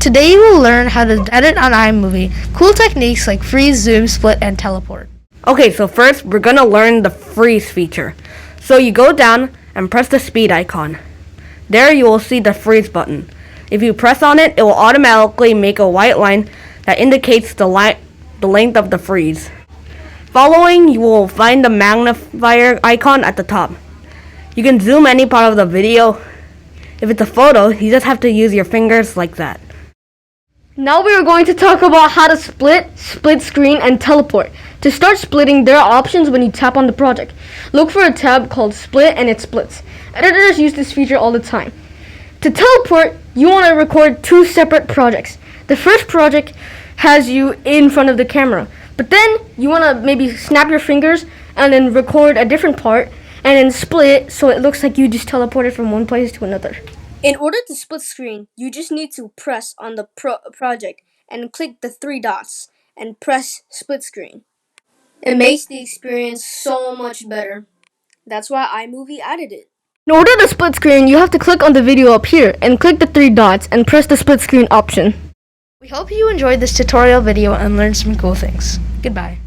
today you will learn how to edit on iMovie, cool techniques like freeze, zoom, split, and teleport. Okay, so first we're gonna learn the freeze feature. So you go down and press the speed icon. There you will see the freeze button. If you press on it, it will automatically make a white line that indicates the length of the freeze. Following, you will find the magnifier icon at the top. You can zoom any part of the video. If it's a photo, you just have to use your fingers like that. Now we are going to talk about how to split screen, and teleport. To start splitting, there are options when you tap on the project. Look for a tab called Split and it splits. Editors use this feature all the time. To teleport, you want to record two separate projects. The first project has you in front of the camera, but then you want to maybe snap your fingers and then record a different part and then split so it looks like you just teleported from one place to another. In order to split screen, you just need to press on the project and click the three dots and press split screen. It makes the experience so much better. That's why iMovie added it. In order to split screen, you have to click on the video up here and click the three dots and press the split screen option. We hope you enjoyed this tutorial video and learned some cool things. Goodbye.